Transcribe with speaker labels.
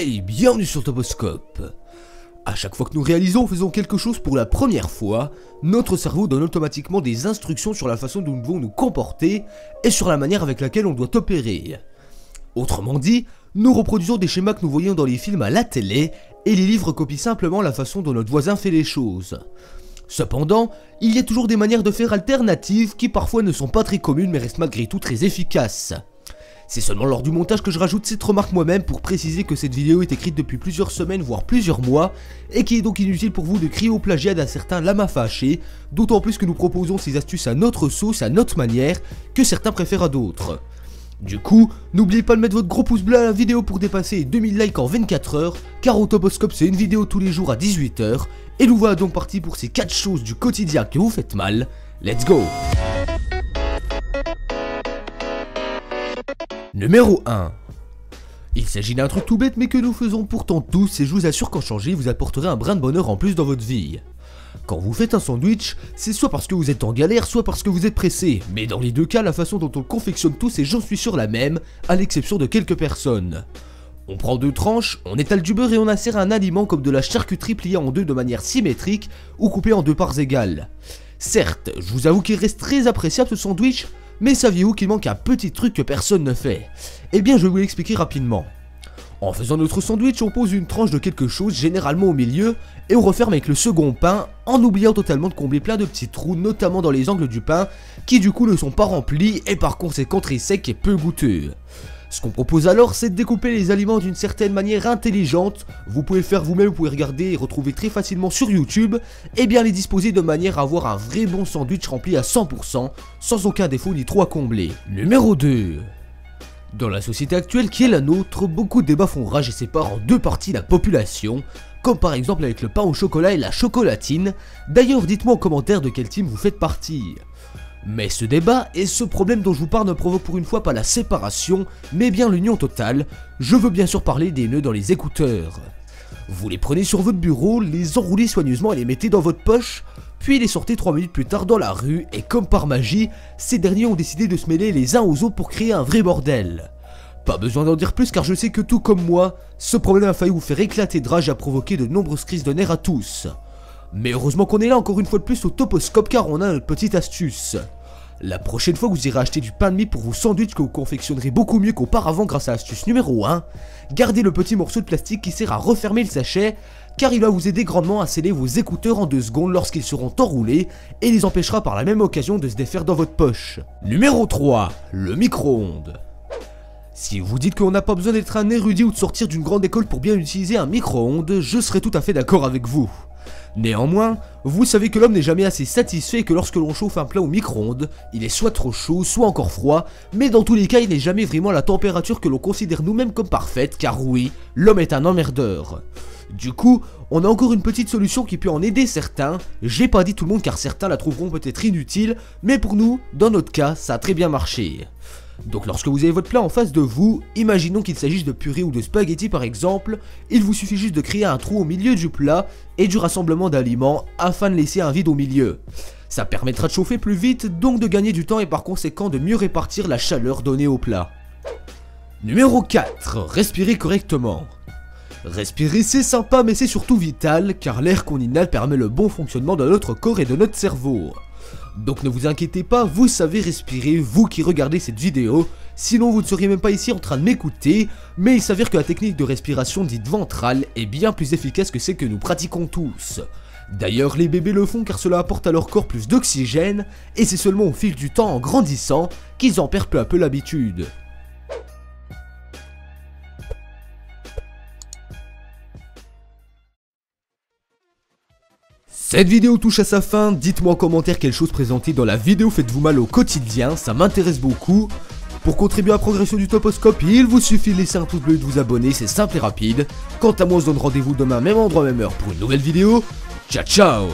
Speaker 1: Hey, bienvenue sur Toposcope. A chaque fois que nous réalisons ou faisons quelque chose pour la première fois, notre cerveau donne automatiquement des instructions sur la façon dont nous devons nous comporter et sur la manière avec laquelle on doit opérer. Autrement dit, nous reproduisons des schémas que nous voyons dans les films à la télé et les livres copient simplement la façon dont notre voisin fait les choses. Cependant, il y a toujours des manières de faire alternatives qui parfois ne sont pas très communes mais restent malgré tout très efficaces. C'est seulement lors du montage que je rajoute cette remarque moi-même pour préciser que cette vidéo est écrite depuis plusieurs semaines voire plusieurs mois et qu'il est donc inutile pour vous de crier au plagiat d'un certain lama fâché, d'autant plus que nous proposons ces astuces à notre sauce, à notre manière, que certains préfèrent à d'autres. Du coup, n'oubliez pas de mettre votre gros pouce bleu à la vidéo pour dépasser 2000 likes en 24 heures, car au Toposcope c'est une vidéo tous les jours à 18 h, et nous voilà donc partis pour ces 4 choses du quotidien que vous faites mal. Let's go! Numéro 1. Il s'agit d'un truc tout bête mais que nous faisons pourtant tous et je vous assure qu'en changer vous apporterez un brin de bonheur en plus dans votre vie. Quand vous faites un sandwich, c'est soit parce que vous êtes en galère, soit parce que vous êtes pressé, mais dans les deux cas la façon dont on le confectionne tous est j'en suis sûr la même, à l'exception de quelques personnes. On prend deux tranches, on étale du beurre et on insère un aliment comme de la charcuterie pliée en deux de manière symétrique ou coupée en deux parts égales. Certes, je vous avoue qu'il reste très appréciable ce sandwich, mais saviez-vous qu'il manque un petit truc que personne ne fait? Eh bien je vais vous l'expliquer rapidement. En faisant notre sandwich, on pose une tranche de quelque chose, généralement au milieu, et on referme avec le second pain, en oubliant totalement de combler plein de petits trous, notamment dans les angles du pain, qui du coup ne sont pas remplis et par conséquent très secs et peu goûteux. Ce qu'on propose alors, c'est de découper les aliments d'une certaine manière intelligente. Vous pouvez le faire vous-même, vous pouvez regarder et retrouver très facilement sur YouTube, et bien les disposer de manière à avoir un vrai bon sandwich rempli à 100%, sans aucun défaut ni trou à combler. Numéro 2. Dans la société actuelle qui est la nôtre, beaucoup de débats font rage et séparent en deux parties la population, comme par exemple avec le pain au chocolat et la chocolatine. D'ailleurs, dites-moi en commentaire de quel team vous faites partie. Mais ce débat et ce problème dont je vous parle ne provoquent pour une fois pas la séparation, mais bien l'union totale. Je veux bien sûr parler des nœuds dans les écouteurs. Vous les prenez sur votre bureau, les enroulez soigneusement et les mettez dans votre poche, puis les sortez 3 minutes plus tard dans la rue, et comme par magie, ces derniers ont décidé de se mêler les uns aux autres pour créer un vrai bordel. Pas besoin d'en dire plus car je sais que tout comme moi, ce problème a failli vous faire éclater de rage et a provoqué de nombreuses crises de nerfs à tous. Mais heureusement qu'on est là encore une fois de plus au Toposcope car on a notre petite astuce. La prochaine fois que vous irez acheter du pain de mie pour vos sandwichs que vous confectionnerez beaucoup mieux qu'auparavant grâce à l'astuce numéro 1, gardez le petit morceau de plastique qui sert à refermer le sachet car il va vous aider grandement à sceller vos écouteurs en 2 secondes lorsqu'ils seront enroulés et les empêchera par la même occasion de se défaire dans votre poche. Numéro 3. Le micro-ondes. Si vous dites qu'on n'a pas besoin d'être un érudit ou de sortir d'une grande école pour bien utiliser un micro-ondes, je serai tout à fait d'accord avec vous. Néanmoins, vous savez que l'homme n'est jamais assez satisfait et que lorsque l'on chauffe un plat au micro-ondes, il est soit trop chaud, soit encore froid, mais dans tous les cas il n'est jamais vraiment la température que l'on considère nous-mêmes comme parfaite, car oui, l'homme est un emmerdeur. Du coup, on a encore une petite solution qui peut en aider certains, j'ai pas dit tout le monde car certains la trouveront peut-être inutile, mais pour nous, dans notre cas, ça a très bien marché. Donc lorsque vous avez votre plat en face de vous, imaginons qu'il s'agisse de purée ou de spaghettis par exemple, il vous suffit juste de créer un trou au milieu du plat et du rassemblement d'aliments afin de laisser un vide au milieu. Ça permettra de chauffer plus vite, donc de gagner du temps et par conséquent de mieux répartir la chaleur donnée au plat. Numéro 4. Respirer correctement. Respirer c'est sympa mais c'est surtout vital car l'air qu'on inhale permet le bon fonctionnement de notre corps et de notre cerveau. Donc ne vous inquiétez pas, vous savez respirer, vous qui regardez cette vidéo, sinon vous ne seriez même pas ici en train de m'écouter, mais il s'avère que la technique de respiration dite ventrale est bien plus efficace que celle que nous pratiquons tous. D'ailleurs les bébés le font car cela apporte à leur corps plus d'oxygène, et c'est seulement au fil du temps en grandissant qu'ils en perdent peu à peu l'habitude. Cette vidéo touche à sa fin, dites-moi en commentaire quelle chose présentée dans la vidéo faites-vous mal au quotidien, ça m'intéresse beaucoup. Pour contribuer à la progression du Toposcope, il vous suffit de laisser un pouce bleu et de vous abonner, c'est simple et rapide. Quant à moi, on se donne rendez-vous demain, même endroit, même heure pour une nouvelle vidéo. Ciao ciao!